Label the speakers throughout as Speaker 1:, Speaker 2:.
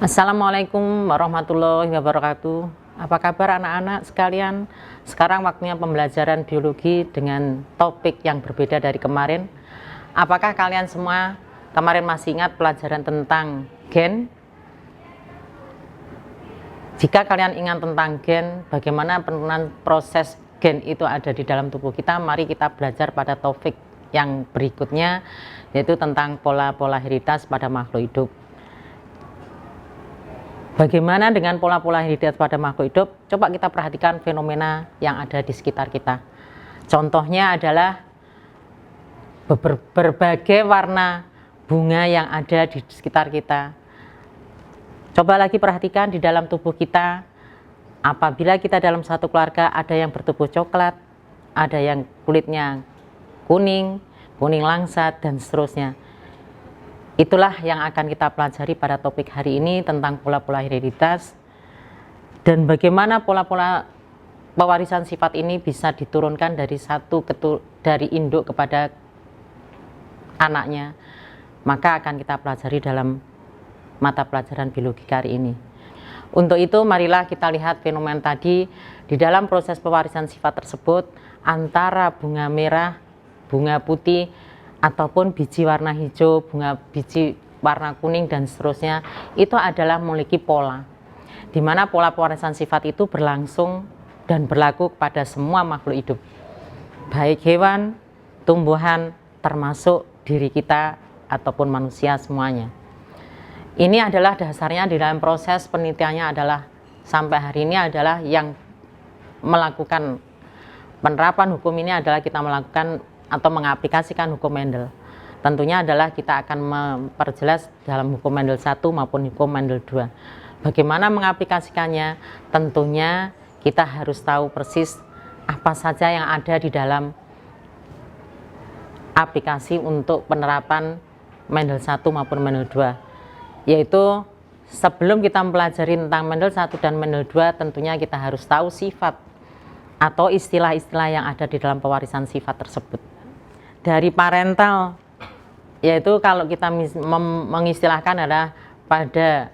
Speaker 1: Assalamualaikum warahmatullahi wabarakatuh. Apa kabar anak-anak sekalian? Sekarang waktunya pembelajaran biologi dengan topik yang berbeda dari kemarin. Apakah kalian semua kemarin masih ingat pelajaran tentang gen? Jika kalian ingat tentang gen, bagaimana penurunan proses gen itu ada di dalam tubuh kita, mari kita belajar pada topik yang berikutnya, yaitu tentang pola-pola hereditas pada makhluk hidup. Bagaimana dengan pola-pola hereditas pada makhluk hidup? Coba kita perhatikan fenomena yang ada di sekitar kita. Contohnya adalah berbagai warna bunga yang ada di sekitar kita. Coba lagi perhatikan di dalam tubuh kita. Apabila kita dalam satu keluarga, ada yang bertubuh coklat, ada yang kulitnya kuning, kuning langsat, dan seterusnya. Itulah yang akan kita pelajari pada topik hari ini tentang pola-pola hereditas dan bagaimana pola-pola pewarisan sifat ini bisa diturunkan dari induk kepada anaknya. Maka akan kita pelajari dalam mata pelajaran biologi hari ini. Untuk itu marilah kita lihat fenomena tadi di dalam proses pewarisan sifat tersebut antara bunga merah, bunga putih, ataupun biji warna hijau, bunga biji warna kuning, dan seterusnya, itu adalah memiliki pola, di mana pola pewarisan sifat itu berlangsung dan berlaku kepada semua makhluk hidup, baik hewan, tumbuhan, termasuk diri kita ataupun manusia semuanya. Ini adalah dasarnya di dalam proses penelitiannya adalah sampai hari ini adalah yang melakukan penerapan hukum ini adalah kita melakukan atau mengaplikasikan hukum Mendel. Tentunya adalah kita akan memperjelas dalam hukum Mendel 1 maupun hukum Mendel 2. Bagaimana mengaplikasikannya? Tentunya kita harus tahu persis apa saja yang ada di dalam aplikasi untuk penerapan Mendel 1 maupun Mendel 2. Yaitu sebelum kita mempelajari tentang Mendel 1 dan Mendel 2, tentunya kita harus tahu sifat atau istilah-istilah yang ada di dalam pewarisan sifat tersebut. Dari parental, yaitu kalau kita mengistilahkan adalah pada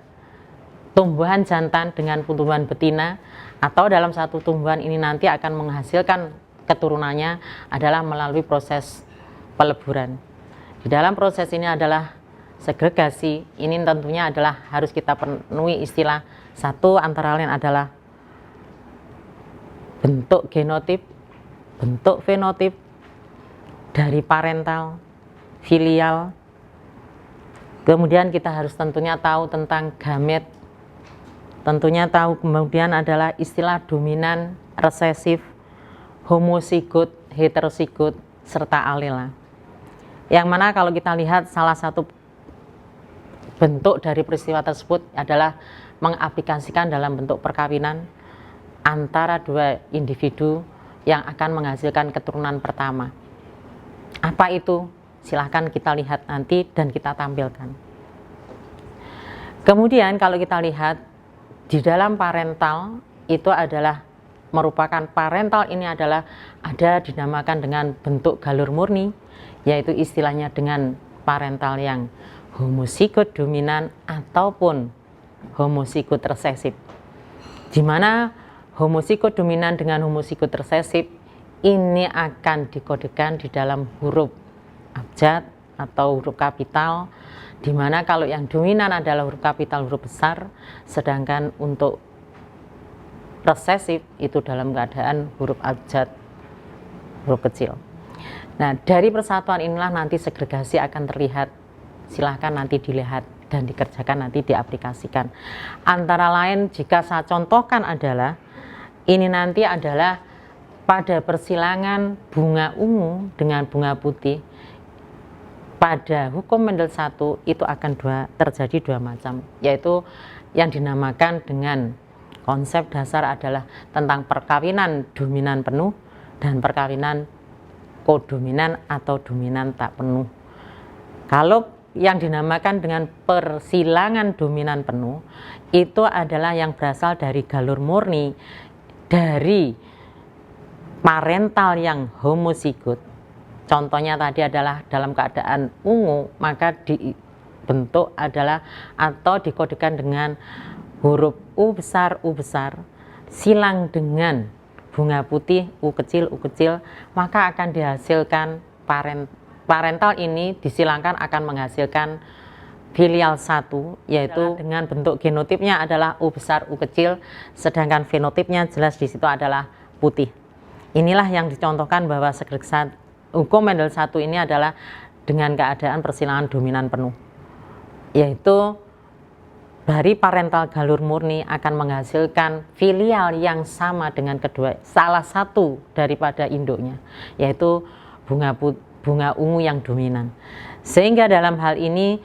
Speaker 1: tumbuhan jantan dengan tumbuhan betina, atau dalam satu tumbuhan ini nanti akan menghasilkan keturunannya adalah melalui proses peleburan. Di dalam proses ini adalah segregasi, ini tentunya adalah harus kita penuhi istilah satu antara lain adalah bentuk genotip, bentuk fenotip, dari parental, filial. Kemudian kita harus tentunya tahu tentang gamet. Tentunya tahu kemudian adalah istilah dominan, resesif, homozigot, heterozigot, serta alel. Yang mana kalau kita lihat salah satu bentuk dari peristiwa tersebut adalah mengaplikasikan dalam bentuk perkawinan antara dua individu yang akan menghasilkan keturunan pertama. Apa itu? Silahkan kita lihat nanti dan kita tampilkan. Kemudian kalau kita lihat di dalam parental itu adalah merupakan parental ini adalah ada dinamakan dengan bentuk galur murni, yaitu istilahnya dengan parental yang homozigot dominan ataupun homozigot resesif. Di mana homozigot dominan dengan homozigot resesif ini akan dikodekan di dalam huruf abjad atau huruf kapital, di mana kalau yang dominan adalah huruf kapital, huruf besar, sedangkan untuk resesif itu dalam keadaan huruf abjad, huruf kecil. Nah, dari persatuan inilah nanti segregasi akan terlihat. Silahkan nanti dilihat dan dikerjakan, nanti diaplikasikan. Antara lain jika saya contohkan adalah ini nanti adalah pada persilangan bunga ungu dengan bunga putih, pada hukum Mendel 1 itu akan terjadi dua macam, yaitu yang dinamakan dengan konsep dasar adalah tentang perkawinan dominan penuh dan perkawinan kodominan atau dominan tak penuh. Kalau yang dinamakan dengan persilangan dominan penuh itu adalah yang berasal dari galur murni dari parental yang homozigot. Contohnya tadi adalah dalam keadaan ungu, maka bentuk adalah atau dikodekan dengan huruf U besar, silang dengan bunga putih U kecil, maka akan dihasilkan parental ini disilangkan akan menghasilkan filial 1, yaitu dengan bentuk genotipnya adalah U besar, U kecil, sedangkan fenotipnya jelas di situ adalah putih. Inilah yang dicontohkan bahwa hukum Mendel 1 ini adalah dengan keadaan persilangan dominan penuh, yaitu dari parental galur murni akan menghasilkan filial yang sama dengan salah satu daripada induknya, yaitu bunga ungu yang dominan. Sehingga dalam hal ini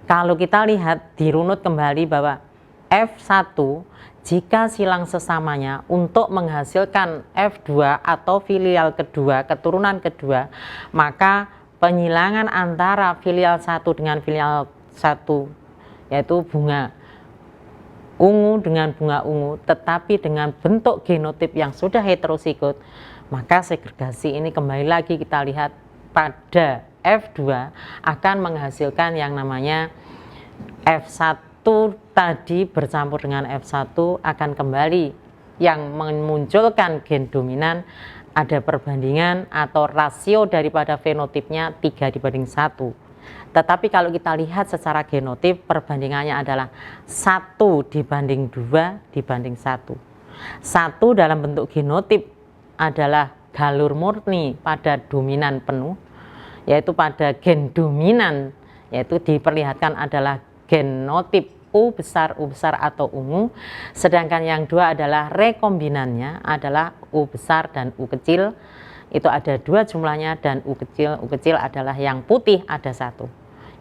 Speaker 1: kalau kita lihat dirunut kembali bahwa F1 jika silang sesamanya untuk menghasilkan F2 atau filial kedua, keturunan kedua, maka penyilangan antara filial 1 dengan filial 1, yaitu bunga ungu dengan bunga ungu, tetapi dengan bentuk genotip yang sudah heterosigot, maka segregasi ini kembali lagi kita lihat pada F2 akan menghasilkan yang namanya F1 tadi bercampur dengan F1 akan kembali yang memunculkan gen dominan, ada perbandingan atau rasio daripada fenotipnya 3:1. Tetapi kalau kita lihat secara genotip perbandingannya adalah 1:2:1. 1 dalam bentuk genotip adalah galur murni pada dominan penuh, yaitu pada gen dominan, yaitu diperlihatkan adalah genotip U besar atau ungu, sedangkan yang dua adalah rekombinannya adalah U besar dan U kecil, itu ada 2 jumlahnya, dan U kecil adalah yang putih ada 1.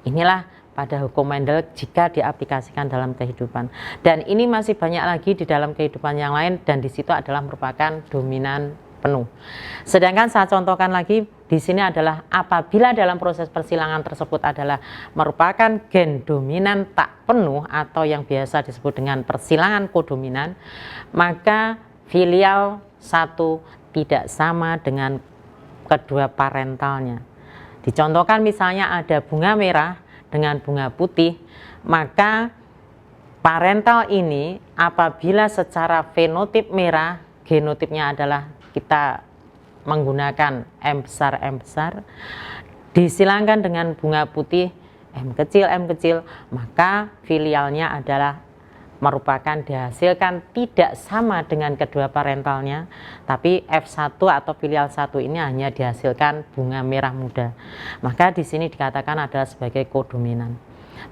Speaker 1: Inilah pada hukum Mendel jika diaplikasikan dalam kehidupan, dan ini masih banyak lagi di dalam kehidupan yang lain, dan di situ adalah merupakan dominan penuh. Sedangkan saya contohkan lagi di sini adalah apabila dalam proses persilangan tersebut adalah merupakan gen dominan tak penuh atau yang biasa disebut dengan persilangan kodominan, maka filial 1 tidak sama dengan kedua parentalnya. Dicontohkan misalnya ada bunga merah dengan bunga putih, maka parental ini apabila secara fenotip merah, genotipnya adalah kita menggunakan M besar, disilangkan dengan bunga putih M kecil, maka filialnya adalah merupakan dihasilkan tidak sama dengan kedua parentalnya, tapi F1 atau filial 1 ini hanya dihasilkan bunga merah muda. Maka di sini dikatakan adalah sebagai kodominan.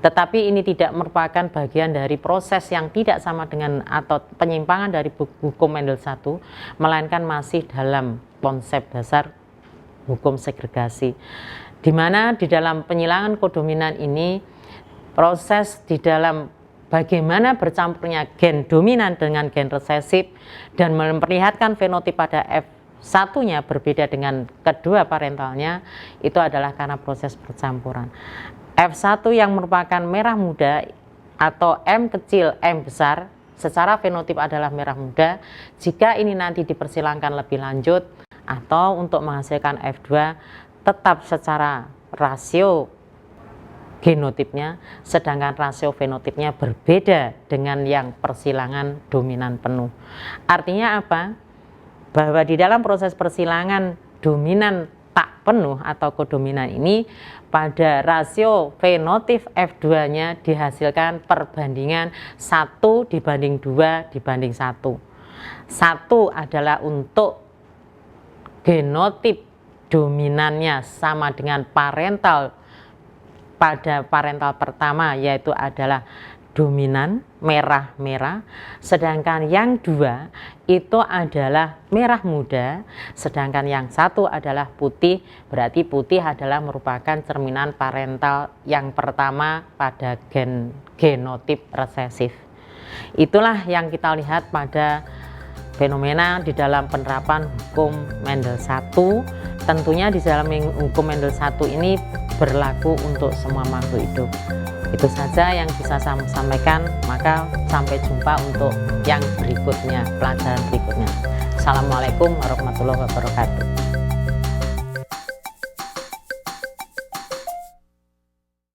Speaker 1: Tetapi ini tidak merupakan bagian dari proses yang tidak sama dengan atau penyimpangan dari hukum Mendel 1, melainkan masih dalam konsep dasar hukum segregasi, di mana di dalam penyilangan kodominan ini proses di dalam bagaimana bercampurnya gen dominan dengan gen resesif dan memperlihatkan fenotip pada F1-nya berbeda dengan kedua parentalnya, itu adalah karena proses percampuran. F1 yang merupakan merah muda atau M kecil, M besar, secara fenotip adalah merah muda. Jika ini nanti dipersilangkan lebih lanjut atau untuk menghasilkan F2, tetap secara rasio genotipnya, sedangkan rasio fenotipnya berbeda dengan yang persilangan dominan penuh. Artinya apa? Bahwa di dalam proses persilangan dominan tak penuh atau kodominan ini, pada rasio fenotip F2-nya dihasilkan perbandingan 1:2:1. 1 adalah untuk genotip dominannya sama dengan parental pada parental pertama, yaitu adalah dominan merah-merah, sedangkan yang dua itu adalah merah muda, sedangkan yang satu adalah putih. Berarti putih adalah merupakan cerminan parental yang pertama pada genotip resesif. Itulah yang kita lihat pada fenomena di dalam penerapan hukum Mendel 1. Tentunya di dalam hukum Mendel 1 ini berlaku untuk semua makhluk hidup. Itu saja yang bisa saya sampaikan, maka sampai jumpa untuk yang berikutnya, pelajaran berikutnya. Assalamualaikum warahmatullahi wabarakatuh.